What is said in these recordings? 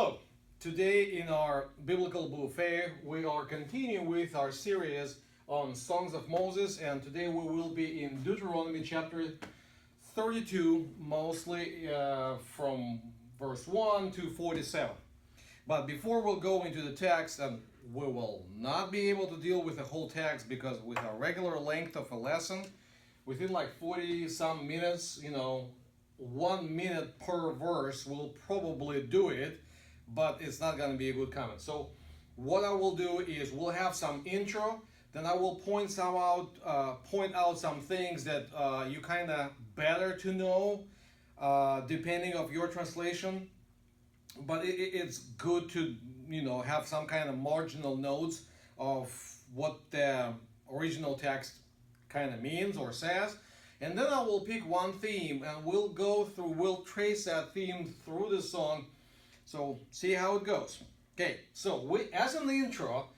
Hello! Today in our Biblical Buffet we are continuing with our series on Songs of Moses, and today we will be in Deuteronomy chapter 32, mostly from verse 1 to 47. But before we'll go into the text, and we will not be able to deal with the whole text because with a regular length of a lesson, within like 40 some minutes, 1 minute per verse will probably do it, but it's not going to be a good comment. So what I will do is we'll have some intro, then I will point out some things that you kind of better to know depending of your translation. But it's good to have some kind of marginal notes of what the original text kind of means or says, and then I will pick one theme and we'll trace that theme through the song. So see how it goes. Okay, so as an intro,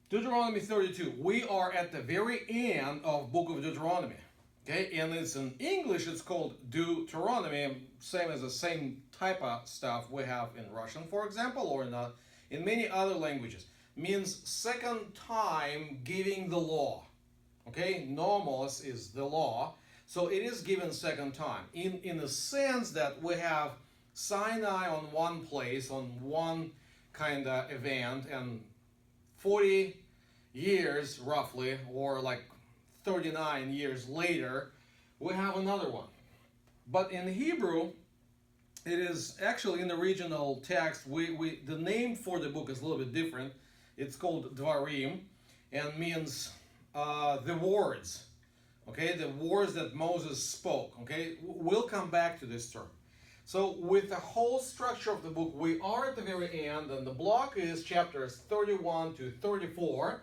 Deuteronomy 32, we are at the very end of book of Deuteronomy. Okay, and it's in English, it's called Deuteronomy, same as the same type of stuff we have in Russian, for example, or in many other languages. Means second time giving the law. Okay, nomos is the law, so it is given second time. In the sense that we have Sinai on one place, on one kind of event, and 40 years roughly, or like 39 years later, we have another one. But in Hebrew, it is actually in the original text, the name for the book is a little bit different. It's called Dvarim, and means the words. Okay, the words that Moses spoke. Okay, we'll come back to this term. So with the whole structure of the book, we are at the very end, and the block is chapters 31 to 34.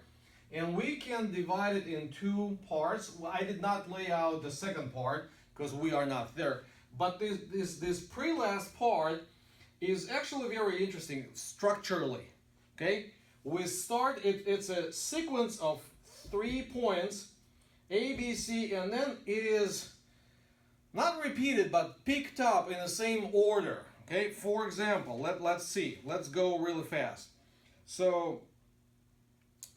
And we can divide it in two parts. Well, I did not lay out the second part because we are not there. But this pre-last part is actually very interesting structurally. Okay, we start. It's a sequence of 3 points, A, B, C, and then it is not repeated but picked up in the same order. Okay, for example, let's see. Let's go really fast. So.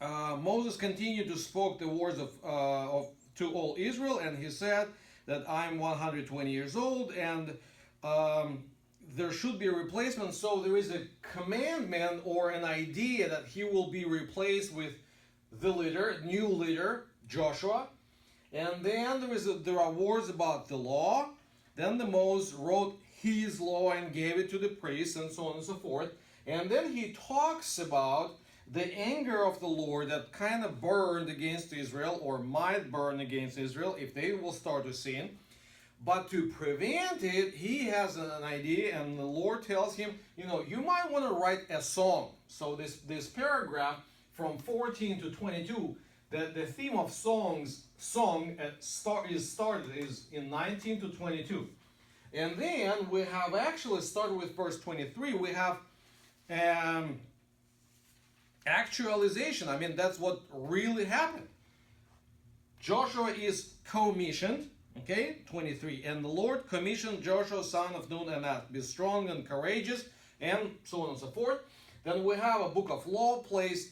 Moses continued to speak the words to all Israel, and he said that I'm 120 years old, and there should be a replacement. So there is a commandment or an idea that he will be replaced with the new leader, Joshua. And then there are words about the law. Then the Moses wrote his law and gave it to the priests, and so on and so forth. And then he talks about the anger of the Lord that kind of burned against Israel, or might burn against Israel if they will start to sin. But to prevent it, he has an idea, and the Lord tells him, you might want to write a song. So this paragraph from 14 to 22, the theme of song is in 19 to 22. And then we have actually started with verse 23. We have actualization. I mean, that's what really happened. Joshua is commissioned, okay, 23. And the Lord commissioned Joshua, son of Nun, and that be strong and courageous, and so on and so forth. Then we have a book of law placed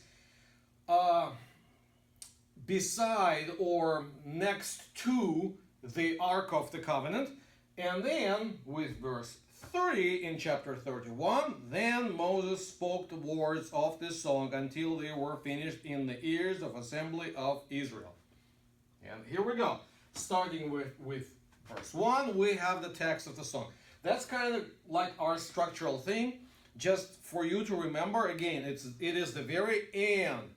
beside or next to the Ark of the Covenant. And then with verse 30 in chapter 31, then Moses spoke the words of this song until they were finished in the ears of assembly of Israel. And here we go. Starting with verse 1, we have the text of the song. That's kind of like our structural thing. Just for you to remember, again, it is the very end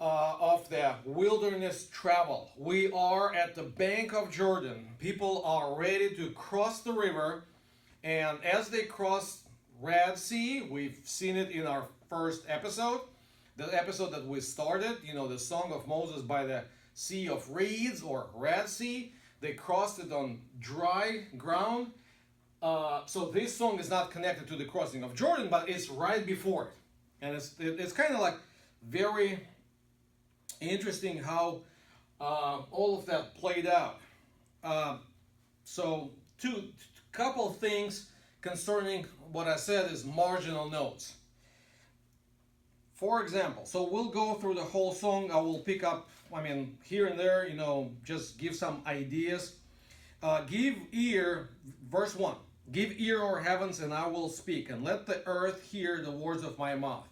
of the wilderness travel. We are at the bank of Jordan. People are ready to cross the river. And as they cross Red Sea, we've seen it in our first episode, the episode that we started, the Song of Moses by the Sea of Reeds or Red Sea. They crossed it on dry ground. So this song is not connected to the crossing of Jordan, but it's right before it. And it's kind of like very interesting how all of that played out. So couple things concerning what I said is marginal notes. For example, so we'll go through the whole song. I will pick up, here and there, just give some ideas. Give ear, verse 1. Give ear, O heavens, and I will speak, and let the earth hear the words of my mouth.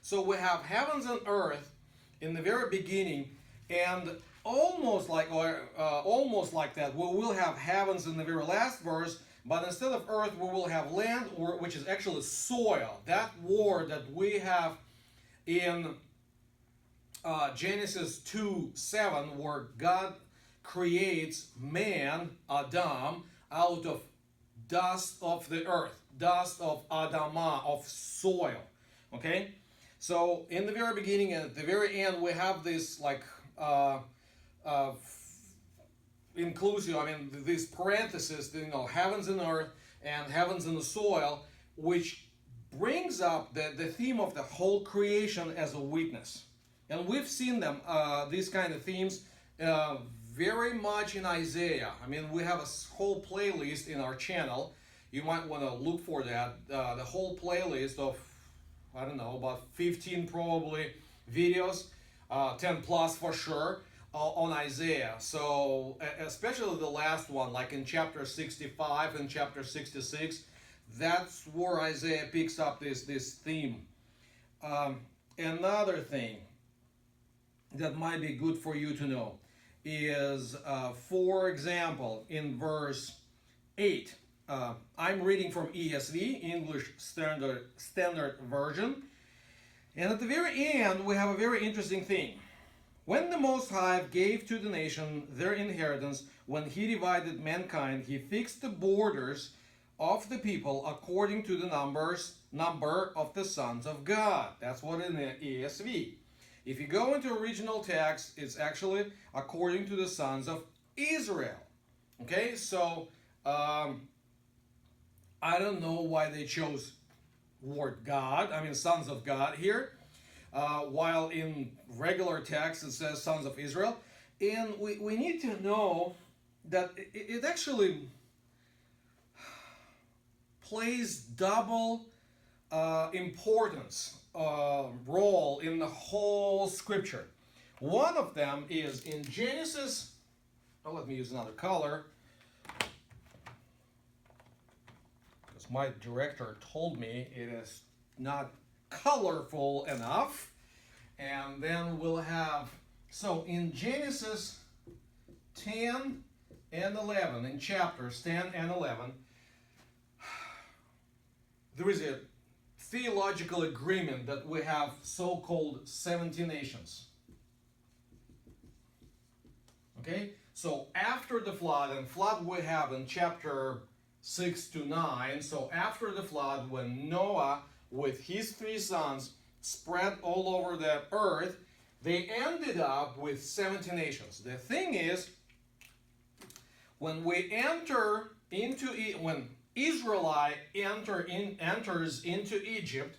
So we have heavens and earth in the very beginning, and almost like that, we will have heavens in the very last verse, but instead of earth, we will have land, which is actually soil. That word that we have in Genesis 2:7, where God creates man, Adam, out of dust of the earth, dust of Adamah, of soil. Okay? So in the very beginning and at the very end, we have this inclusive, these parentheses, heavens and earth and heavens and the soil, which brings up the theme of the whole creation as a witness. And we've seen them, these kind of themes, very much in Isaiah. We have a whole playlist in our channel. You might want to look for that. The whole playlist of, about 15 probably videos, 10 plus for sure, on Isaiah. So especially the last one, like in chapter 65 and chapter 66, that's where Isaiah picks up this theme. Another thing that might be good for you to know is, for example, in verse 8, I'm reading from ESV, English Standard Version, and at the very end we have a very interesting thing. When the Most High gave to the nation their inheritance, when he divided mankind, he fixed the borders of the people according to the number of the sons of God. That's what in the ESV. If you go into original text, it's actually according to the sons of Israel. Okay, so I don't know why they chose word God, sons of God here, while in regular text it says sons of Israel. And we need to know that it actually plays double importance role in the whole scripture. One of them is in Genesis. Let me use another color, because my director told me it is not colorful enough. And then we'll have, so in Genesis 10 and 11, in chapters 10 and 11, there is a theological agreement that we have so-called 70 nations. Okay, so after the flood, and flood we have in chapter 6 to 9, so after the flood, when Noah with his 3 sons spread all over the earth, they ended up with 70 nations. The thing is, when we enter into when Israelite enters into Egypt,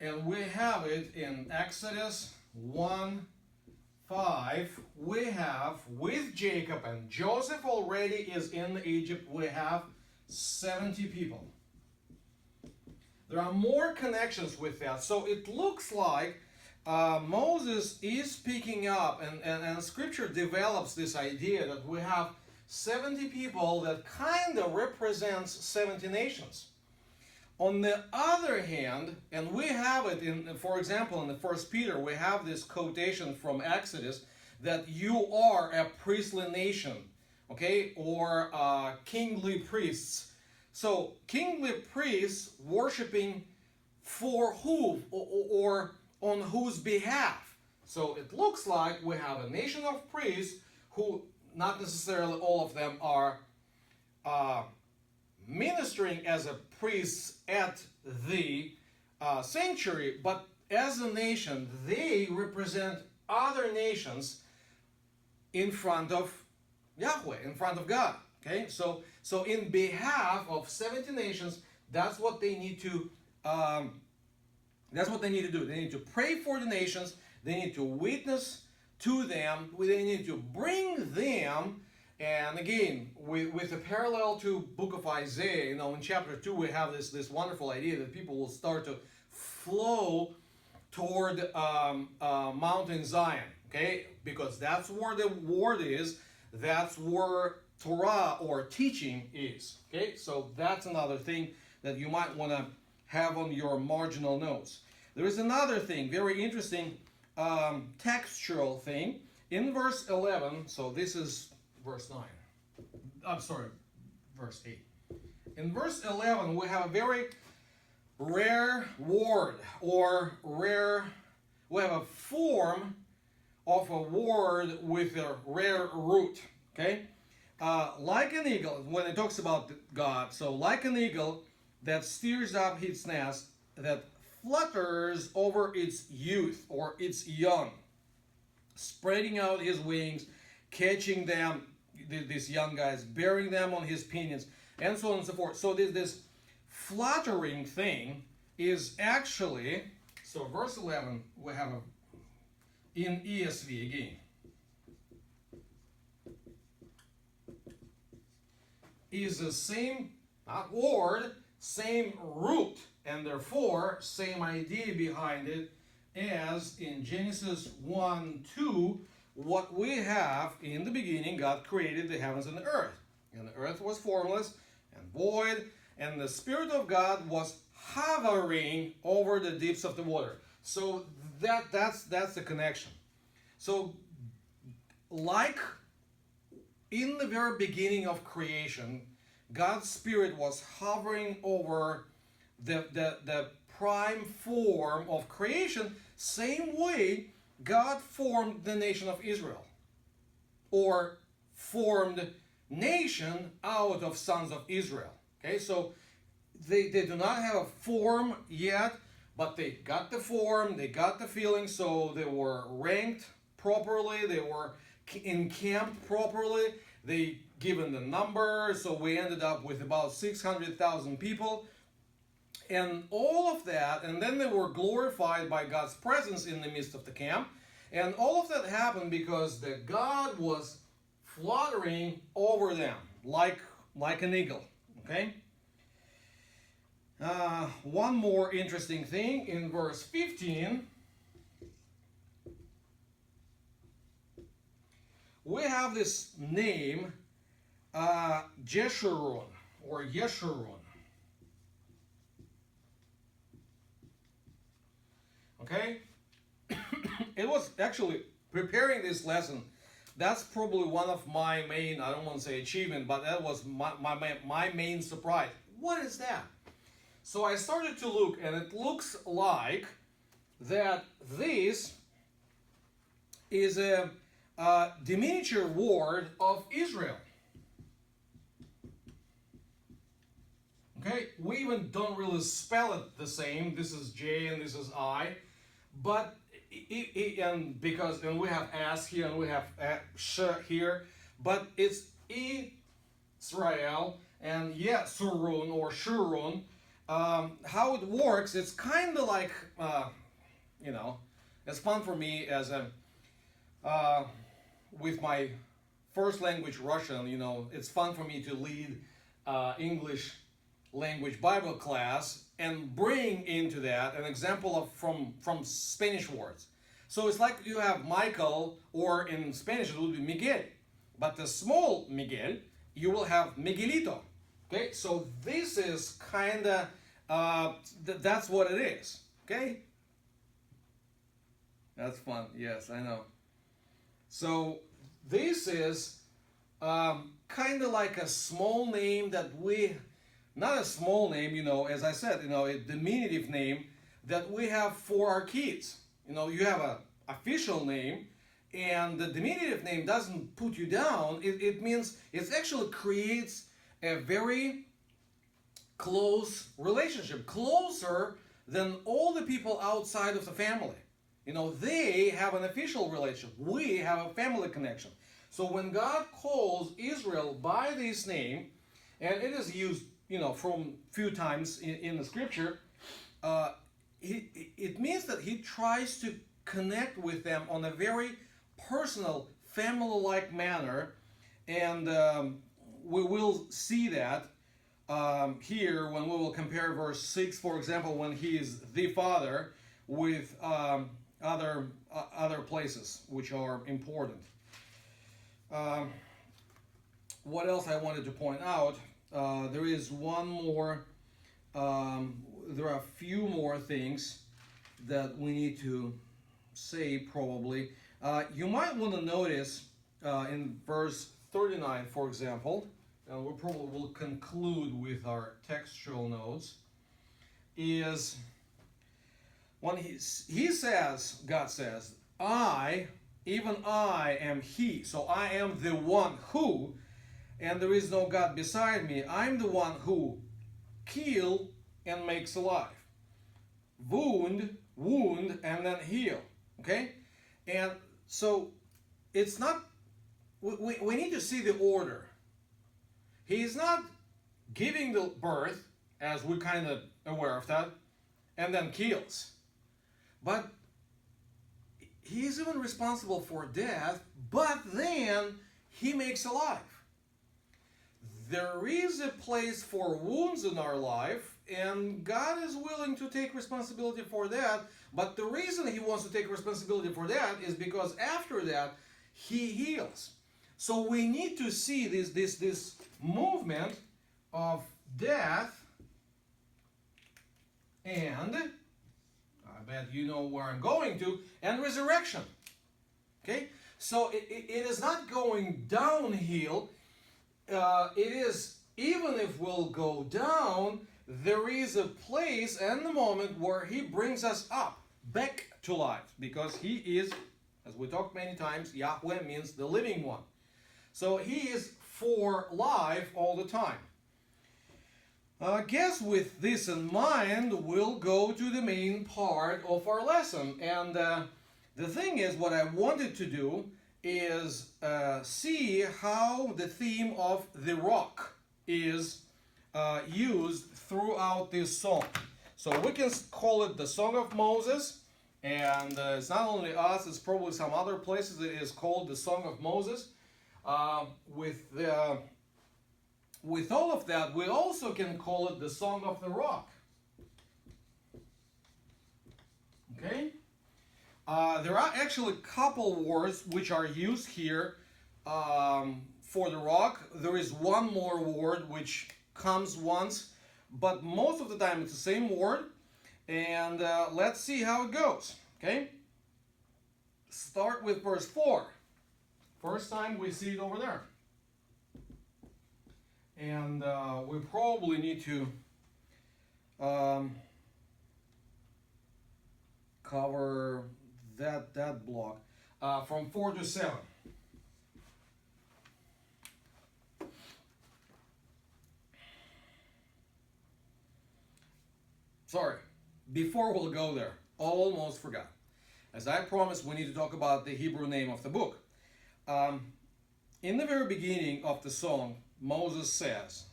and we have it in Exodus 1:5, we have with Jacob, and Joseph already is in Egypt, we have 70 people. There are more connections with that. So it looks like Moses is picking up, and scripture develops this idea that we have 70 people that kind of represents 70 nations. On the other hand, and we have it in, for example, in the 1 Peter, we have this quotation from Exodus that you are a priestly nation, okay, or kingly priests. So kingly priests worshiping for who or on whose behalf. So it looks like we have a nation of priests who, not necessarily all of them are ministering as a priest at the sanctuary, but as a nation, they represent other nations in front of Yahweh, in front of God. Okay, so in behalf of 70 nations, that's what they need to. That's what they need to do. They need to pray for the nations. They need to witness to them. They need to bring them And again, with a parallel to book of Isaiah, in chapter 2 we have this wonderful idea that people will start to flow toward Mountain Zion, okay? Because that's where the word is, that's where Torah or teaching is, okay? So that's another thing that you might want to have on your marginal notes. There is another thing, very interesting textual thing. In verse 11, so this is verse 9. I'm sorry, verse 8. In verse 11, we have a very rare word, or we have a form of a word with a rare root, okay? Like an eagle, when it talks about God, so like an eagle that steers up its nest, that flutters over its youth or its young, spreading out his wings, catching them, these young guys, bearing them on his pinions, and so on and so forth. So this fluttering thing is actually, so verse 11, we have in ESV again. Is the same, not word, same root, and therefore same idea behind it as in Genesis 1:2, what we have in the beginning. God created the heavens and the earth. And the earth was formless and void, and the Spirit of God was hovering over the deeps of the water. So that's the connection. So like in the very beginning of creation, God's Spirit was hovering over the prime form of creation. Same way God formed the nation of Israel, or formed nation out of sons of Israel. Okay, so they do not have a form yet, but they got the form, they got the feeling, so they were ranked properly, they were encamped properly, they given the number, so we ended up with about 600,000 people. And all of that, and then they were glorified by God's presence in the midst of the camp. And all of that happened because the God was fluttering over them like an eagle. Okay? One more interesting thing in verse 15. We have this name, Jeshurun, or Yeshurun. Okay? It was actually preparing this lesson. That's probably one of my main, I don't want to say achievement, but that was my main surprise. What is that? So I started to look, and it looks like that this is a diminutive word of Israel. Okay, we even don't really spell it the same. This is J and this is I, but and we have S here and we have Sh here, but it's Israel and Yesurun or Shurun. How it works, it's kind of like it's fun for me as a with my first language Russian. It's fun for me to lead English language Bible class and bring into that an example of from Spanish words. So it's like you have Michael, or in Spanish it would be Miguel, but the small Miguel you will have Miguelito. Okay, so this is kind of that's what it is. Okay, that's fun. Yes, I know. So this is kind of like a small name that not a small name, as I said, a diminutive name that we have for our kids. You have an official name, and the diminutive name doesn't put you down. It means it actually creates a very close relationship, closer than all the people outside of the family. They have an official relationship. We have a family connection. So when God calls Israel by this name, and it is used from few times in the scripture, it means that he tries to connect with them on a very personal, family-like manner, And we will see that here when we will compare verse 6, for example, when he is the Father, with other places which are important. What else I wanted to point out? There is one more. There are a few more things that we need to say probably. You might want to notice in verse 39, for example, and we probably will conclude with our textual notes, is when he says, God says, I, even I am He. So I am the one who, and there is no God beside me. I'm the one who kill and makes alive. Wound, and then heal. Okay? And so it's not, we need to see the order. He's not giving the birth, as we're kind of aware of that, and then kills. But he is even responsible for death, but then he makes alive. There is a place for wounds in our life, and God is willing to take responsibility for that. But the reason he wants to take responsibility for that is because after that, he heals. So we need to see this movement of death, and I bet you know where I'm going to, and resurrection. Okay? So it is not going downhill. It is, even if we'll go down, there is a place and the moment where he brings us up, back to life, because he is, as we talked many times, Yahweh means the living one. So he is for life all the time. I guess with this in mind, we'll go to the main part of our lesson. And the thing is, what I wanted to do is see how the theme of the rock is used throughout this song. So we can call it the Song of Moses, and it's not only us, it's probably some other places it is called the Song of Moses. With all of that, we also can call it the Song of the Rock. Okay? There are actually a couple words which are used here for the rock. There is one more word which comes once, but most of the time it's the same word. And let's see how it goes. Okay? Start with verse 4. First time we see it over there. And we probably need to cover that block from 4 to 7. Sorry, before we'll go there, almost forgot. As I promised, we need to talk about the Hebrew name of the book. In the very beginning of the song, Moses says,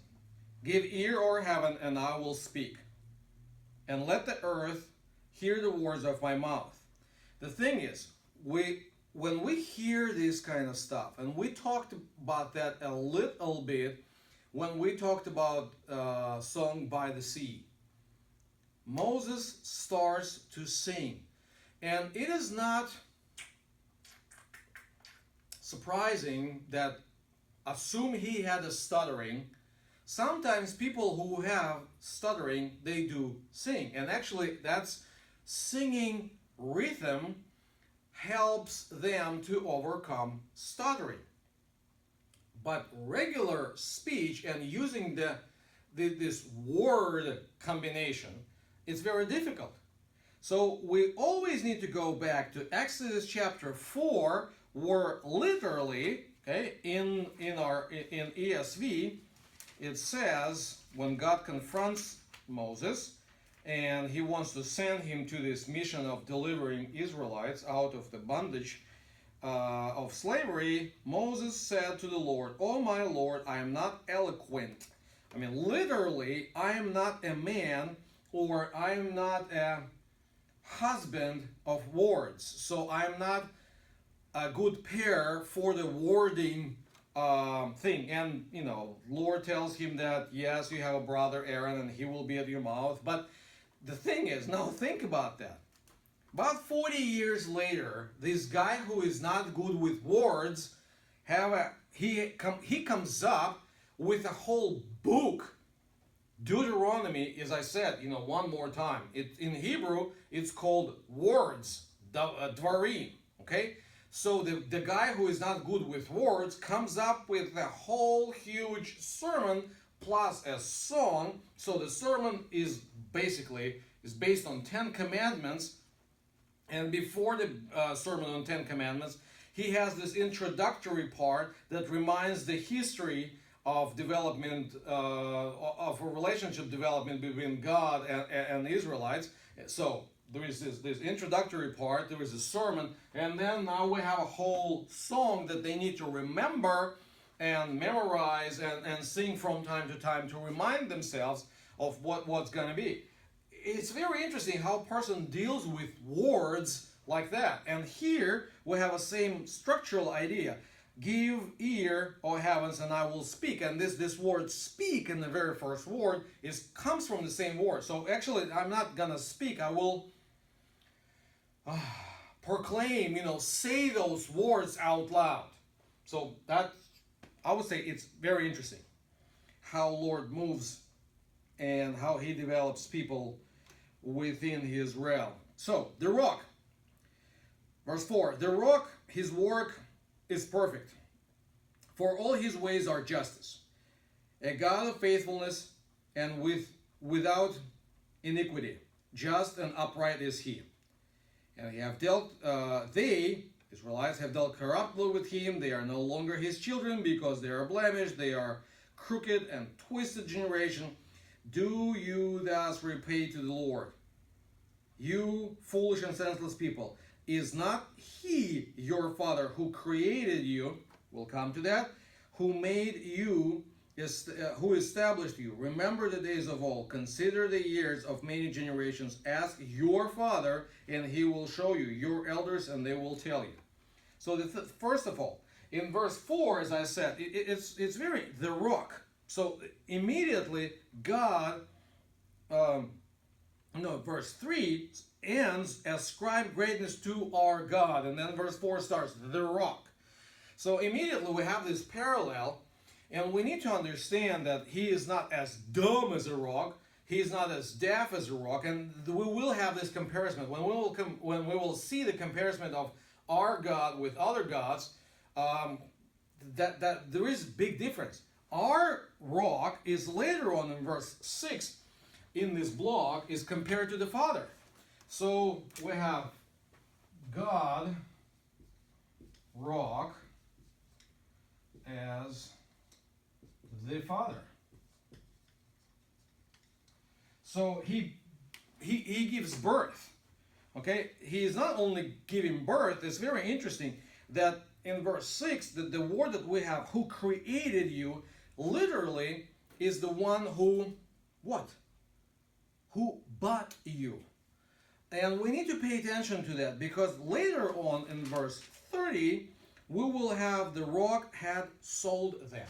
"Give ear, O heaven, and I will speak, and let the earth hear the words of my mouth." The thing is, when we hear this kind of stuff, and we talked about that a little bit when we talked about Song by the Sea, Moses starts to sing. And it is not surprising that, assume he had a stuttering, sometimes people who have stuttering, they do sing. And actually that's singing rhythm helps them to overcome stuttering. But regular speech and using this word combination, it's very difficult. So we always need to go back to Exodus chapter 4, where literally, okay, in ESV, it says when God confronts Moses and he wants to send him to this mission of delivering Israelites out of the bondage of slavery, Moses said to the Lord, "Oh my Lord, I am not eloquent." I mean, literally, I am not a man, or I am not a husband of words. So I am not a good pair for the wording thing. And, Lord tells him that, yes, you have a brother Aaron and he will be at your mouth. But the thing is, now think about that. About 40 years later, this guy who is not good with words, he comes up with a whole book. Deuteronomy, as I said, one more time. In Hebrew, it's called words, dvarim. Okay? So the guy who is not good with words comes up with a whole huge sermon plus a song. So the sermon is based on 10 commandments. And before the sermon on 10 commandments, he has this introductory part that reminds the history of development, of a relationship development between God and the Israelites. So there is this introductory part, there is a sermon, and then now we have a whole song that they need to remember and memorize and sing from time to time to remind themselves of what's going to be. It's very interesting how a person deals with words like that. And here we have a same structural idea. Give ear, O heavens, and I will speak. And this word speak in the very first word comes from the same word. So actually, I'm not going to speak. I will proclaim, say those words out loud. So that, I would say it's very interesting how Lord moves and how he develops people within his realm. So, the rock. Verse 4. The rock, his work is perfect, for all his ways are justice. A God of faithfulness and without iniquity. Just and upright is he. And they, Israelites, have dealt corruptly with him. They are no longer his children because they are blemished. They are crooked and twisted generation. Do you thus repay to the Lord? You foolish and senseless people. Is not he your father who created you? We'll come to that. Who made you, who established you? Remember the days of old. Consider the years of many generations. Ask your father, and he will show you. Your elders, and they will tell you. So first of all, in verse 4, as I said, it's the rock. So immediately God, verse 3 ends, ascribe greatness to our God. And then verse 4 starts, the rock. So immediately we have this parallel, and we need to understand that he is not as dumb as a rock. He is not as deaf as a rock. And we will have this comparison. When we will see the comparison of our God with other gods, that there is a big difference. Our rock is later on in verse 6 in this block is compared to the Father. So we have God, rock, as the Father. So he gives birth. Okay, he is not only giving birth. It's very interesting that in verse 6 that the word that we have, who created you, literally is the one who, what? Who bought you. And we need to pay attention to that, because later on in verse 30, we will have the rock had sold them.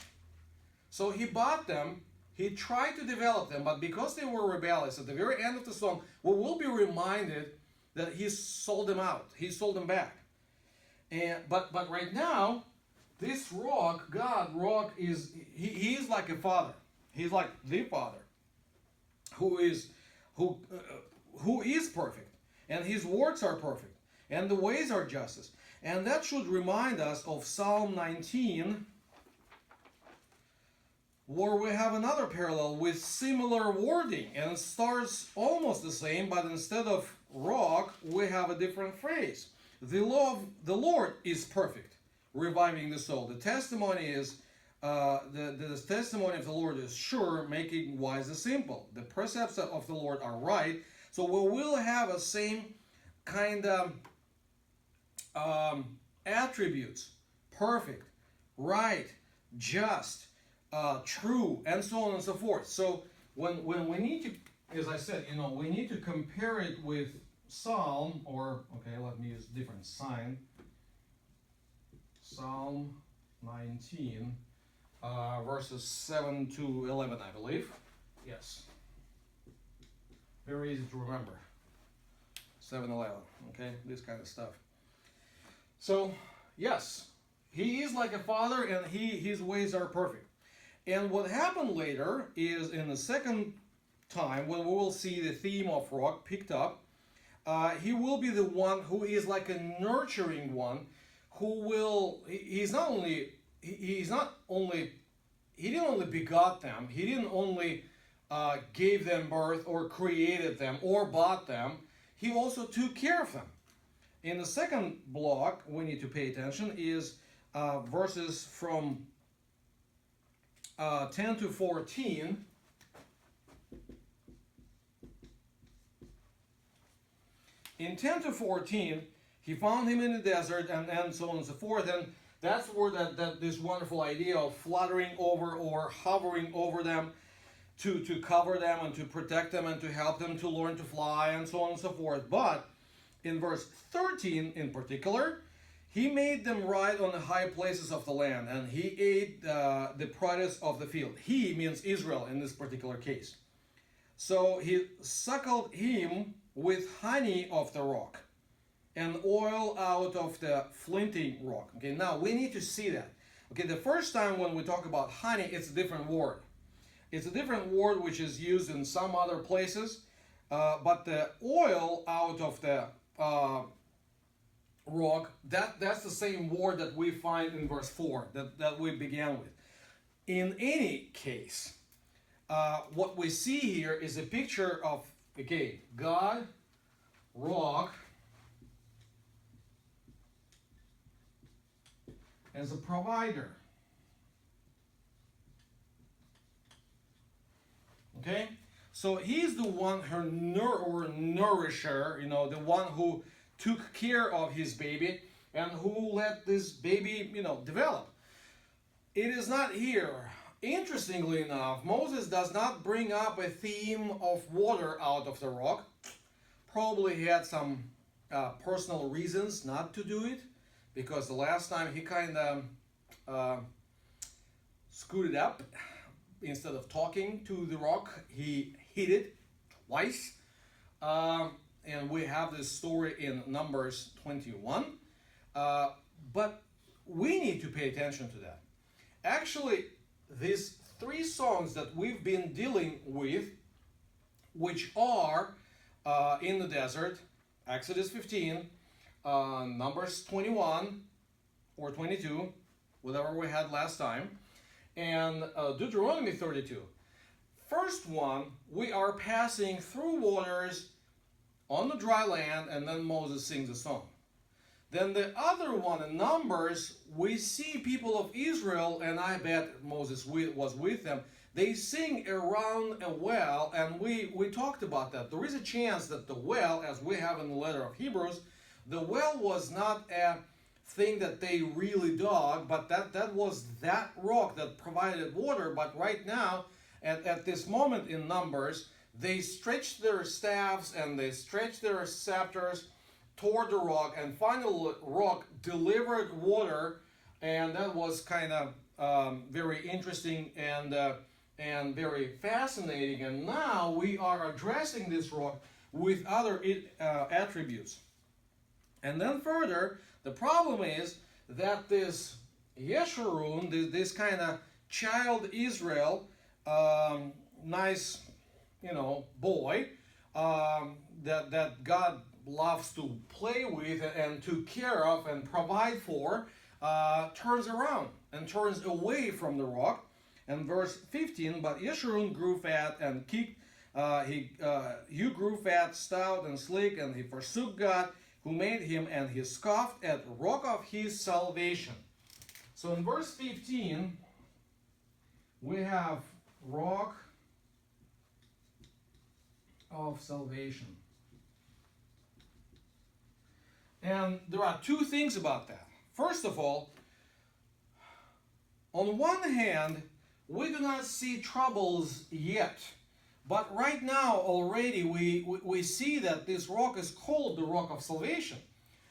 So he bought them, he tried to develop them, but because they were rebellious, at the very end of the song, we will be reminded that he sold them out, he sold them back. But right now, this rock, God, rock, he is like a father. He's like the Father, who is perfect, and his works are perfect, and the ways are justice. And that should remind us of Psalm 19, where we have another parallel with similar wording, and it starts almost the same, but instead of rock, we have a different phrase. The law of the Lord is perfect, reviving the soul. The testimony is the testimony of the Lord is sure, making wise the simple. The precepts of the Lord are right. So we will have a same kind of attributes: perfect, right, just, true, and so on and so forth. So when we need to, as I said, we need to compare it with Psalm, or okay, let me use a different sign. Psalm 19, verses 7 to 11, I believe. Yes. Very easy to remember. 7-11, okay, this kind of stuff. So, yes, he is like a father, and his ways are perfect. And what happened later is, in the second time, when we will see the theme of rock picked up, he will be the one who is like a nurturing one, who will, he didn't only begot them, he didn't only gave them birth or created them or bought them, he also took care of them. In the second block, we need to pay attention, is verses from 10 to 14. In 10 to 14, he found him in the desert, and so on and so forth. And that's where this wonderful idea of fluttering over or hovering over them to cover them and to protect them and to help them to learn to fly and so on and so forth. But in verse 13 in particular, he made them ride on the high places of the land, and he ate the produce of the field. He means Israel in this particular case. So he suckled him with honey of the rock and oil out of the flinty rock. Okay, now we need to see that. Okay, the first time when we talk about honey, it's a different word. It's a different word which is used in some other places, but the oil out of the rock, that's the same word that we find in verse 4 that we began with. In any case, what we see here is a picture of, okay, God, rock, as a provider. Okay? So he's the one, her nourisher, the one who took care of his baby and who let this baby, develop. It is not here. Interestingly enough, Moses does not bring up a theme of water out of the rock. Probably he had some personal reasons not to do it, because the last time he kind of screwed it up. Instead of talking to the rock, he hit it twice. And we have this story in Numbers 21. But we need to pay attention to that. Actually, these three songs that we've been dealing with, which are in the desert, Exodus 15, Numbers 21 or 22, whatever we had last time, and Deuteronomy 32. First one, we are passing through waters on the dry land, and then Moses sings a song. Then the other one, in Numbers, we see people of Israel, and I bet Moses was with them. They sing around a well, and we talked about that. There is a chance that the well, as we have in the letter of Hebrews, the well was not a thing that they really dug, but that was that rock that provided water. But right now, at this moment in Numbers, they stretched their staffs and they stretched their scepters toward the rock, and finally the rock delivered water, and that was kind of very interesting and very fascinating. And now we are addressing this rock with other attributes. And then further, the problem is that this Yeshurun, this kind of child Israel, nice, boy, that God loves to play with and to care of and provide for, turns around and turns away from the rock. And verse 15, but Yeshurun grew fat and kicked, he grew fat, stout, and sleek, and he forsook God who made him, and he scoffed at the rock of his salvation. So in verse 15, we have rock of salvation. And there are two things about that. First of all, on one hand, we do not see troubles yet. But right now already we see that this rock is called the rock of salvation.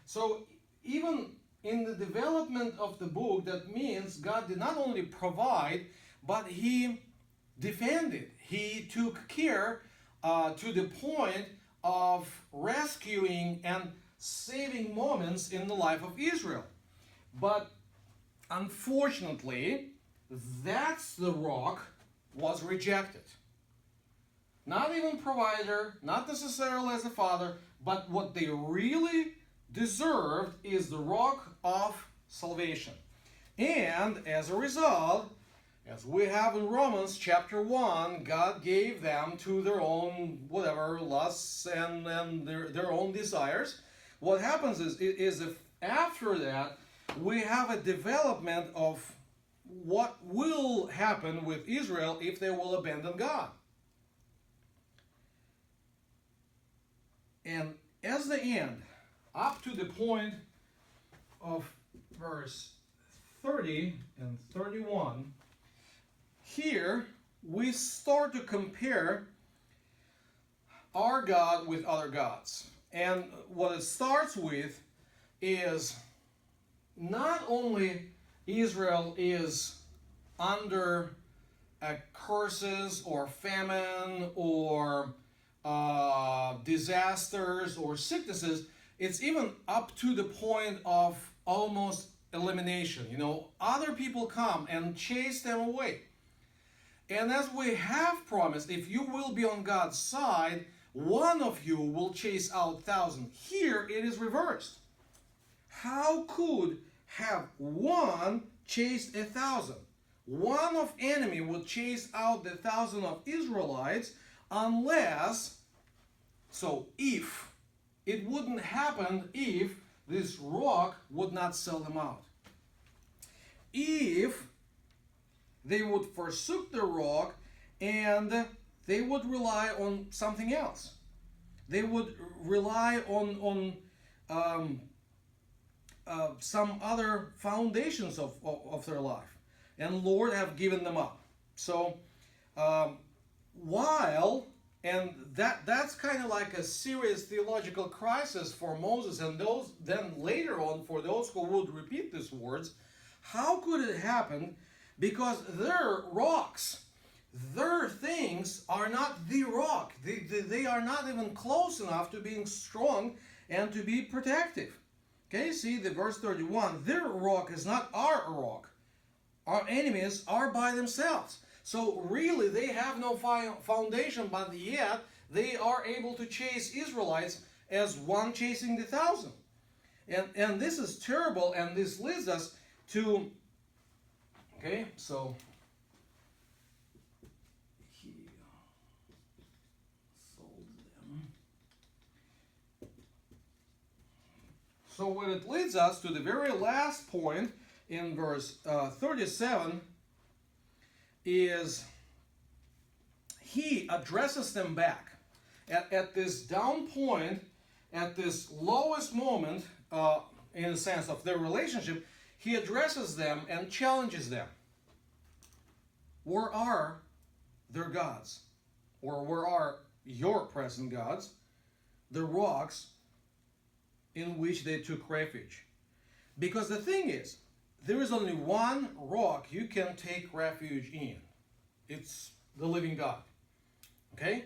So even in the development of the book, that means God did not only provide, but He defended. He took care to the point of rescuing and saving moments in the life of Israel. But unfortunately, that's the rock was rejected. Not even provider, not necessarily as a father, but what they really deserved is the rock of salvation. And as a result, as we have in Romans chapter 1, God gave them to their own whatever lusts and their own desires. What happens is if after that we have a development of what will happen with Israel if they will abandon God. And as the end, up to the point of verse 30 and 31, here we start to compare our God with other gods. And what it starts with is not only Israel is under curses or famine or disasters or sicknesses, it's even up to the point of almost elimination. Other people come and chase them away. And as we have promised, if you will be on God's side, one of you will chase out 1,000. Here it is reversed. How could have one chased 1,000? One of enemy would chase out the 1,000 of Israelites if it wouldn't happen if this rock would not sell them out. If they would forsook the rock and they would rely on something else. They would rely on some other foundations of their life. And Lord have given them up. So that's kind of like a serious theological crisis for Moses and those then later on for those who would repeat these words. How could it happen? Because their rocks, their things are not the rock. They are not even close enough to being strong and to be protective. Okay, see the verse 31. Their rock is not our rock. Our enemies are by themselves. So really they have no foundation, but yet they are able to chase Israelites as one chasing the 1,000. And this is terrible, and this leads us to, okay, so he sold them. So what it leads us to the very last point in verse 37 is he addresses them back. At this down point, at this lowest moment, in the sense of their relationship, he addresses them and challenges them. Where are their gods? Or where are your present gods? The rocks in which they took refuge. Because the thing is, there is only one rock you can take refuge in. It's the living God. Okay?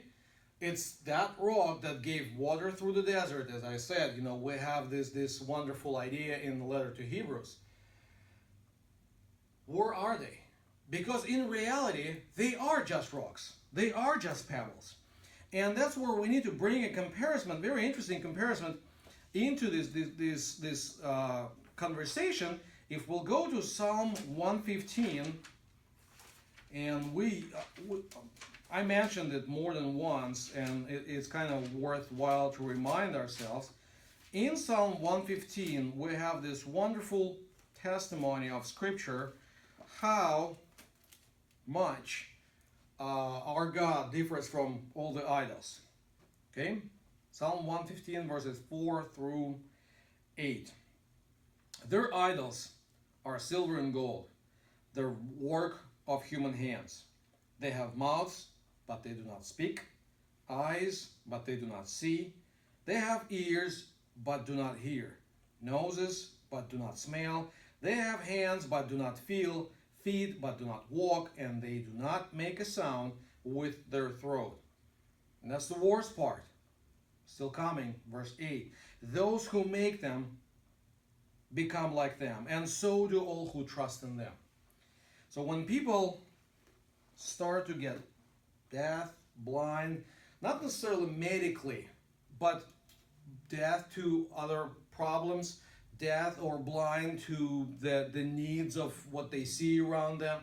It's that rock that gave water through the desert. As I said, we have this wonderful idea in the letter to Hebrews. Where are they? Because in reality, they are just rocks. They are just pebbles. And that's where we need to bring a comparison, very interesting comparison, into this conversation. If we'll go to Psalm 115, and I mentioned it more than once, and it's kind of worthwhile to remind ourselves. In Psalm 115, we have this wonderful testimony of Scripture, how much our God differs from all the idols. Okay? Psalm 115, verses 4 through 8. Their idols are silver and gold, the work of human hands. They have mouths, but they do not speak, eyes, but they do not see. They have ears, but do not hear, noses, but do not smell. They have hands, but do not feel, feet, but do not walk, and they do not make a sound with their throat. And that's the worst part. Still coming, verse 8. Those who make them become like them, and so do all who trust in them. So when people start to get deaf, blind, not necessarily medically, but deaf to other problems, deaf or blind to the needs of what they see around them,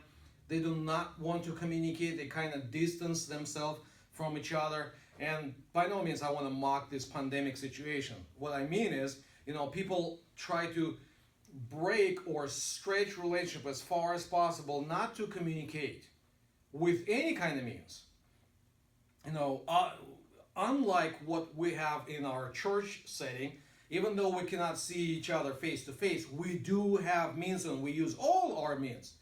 they do not want to communicate, they kind of distance themselves from each other. And by no means I want to mock this pandemic situation. What I mean is, people try to break or stretch relationship as far as possible, not to communicate with any kind of means. Unlike what we have in our church setting, even though we cannot see each other face to face, we do have means, and we use all our means.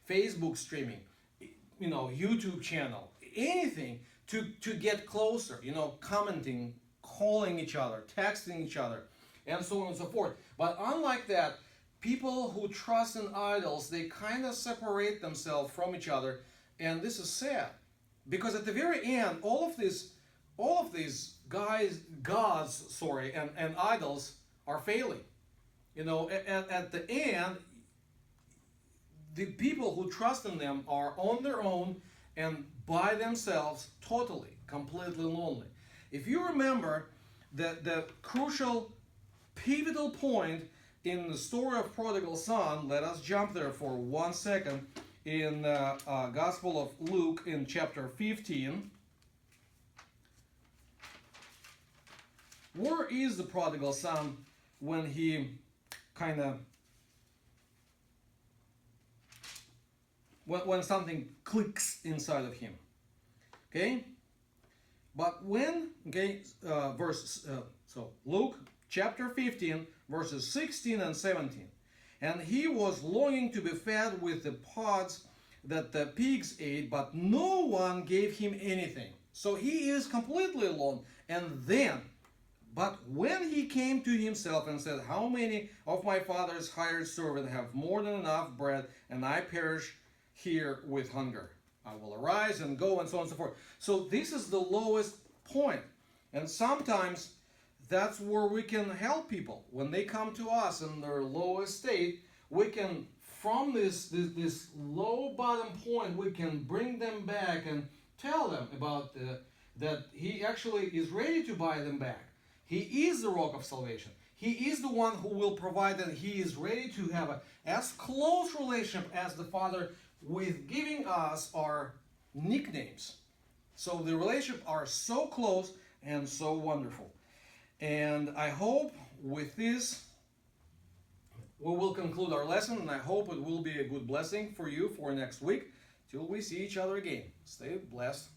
Facebook streaming, YouTube channel, anything to get closer, commenting, calling each other, texting each other, and so on and so forth. But unlike that, people who trust in idols, they kind of separate themselves from each other, and this is sad. Because at the very end, all of these gods, and idols are failing. At the end, the people who trust in them are on their own and by themselves, totally, completely lonely. If you remember the crucial, pivotal point in the story of prodigal son, let us jump there for 1 second. In the Gospel of Luke in chapter 15. Where is the prodigal son when he when something clicks inside of him? Okay? But when, Luke chapter 15, verses 16 and 17. And he was longing to be fed with the pods that the pigs ate, but no one gave him anything. So he is completely alone. But when he came to himself and said, how many of my father's hired servants have more than enough bread, and I perish here with hunger? I will arise and go, and so on and so forth. So this is the lowest point. And sometimes that's where we can help people. When they come to us in their lowest state, we can, from this low bottom point, we can bring them back and tell them about that he actually is ready to buy them back. He is the rock of salvation. He is the one who will provide, and he is ready to have as close relationship as the Father with giving us our nicknames. So the relationship are so close and so wonderful. And I hope with this we will conclude our lesson, and I hope it will be a good blessing for you for next week till we see each other again. Stay blessed.